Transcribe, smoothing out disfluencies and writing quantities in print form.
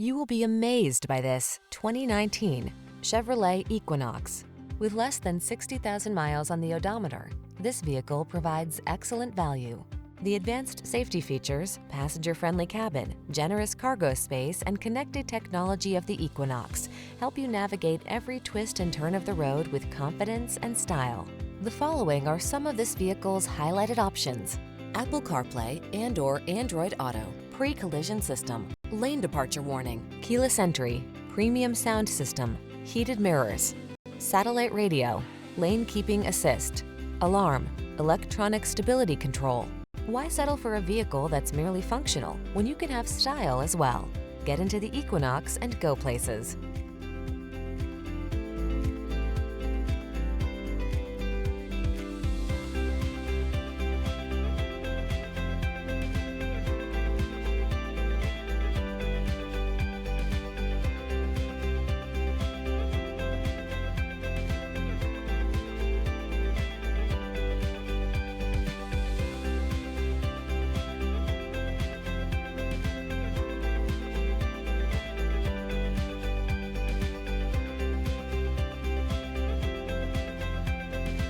You will be amazed by this 2019 Chevrolet Equinox. With less than 60,000 miles on the odometer, this vehicle provides excellent value. The advanced safety features, passenger-friendly cabin, generous cargo space, and connected technology of the Equinox help you navigate every twist and turn of the road with confidence and style. The following are some of this vehicle's highlighted options: Apple CarPlay and/or Android Auto, pre-collision system, lane departure warning, keyless entry, premium sound system, heated mirrors, satellite radio, lane keeping assist, alarm, electronic stability control. Why settle for a vehicle that's merely functional when you can have style as well? Get into the Equinox and go places.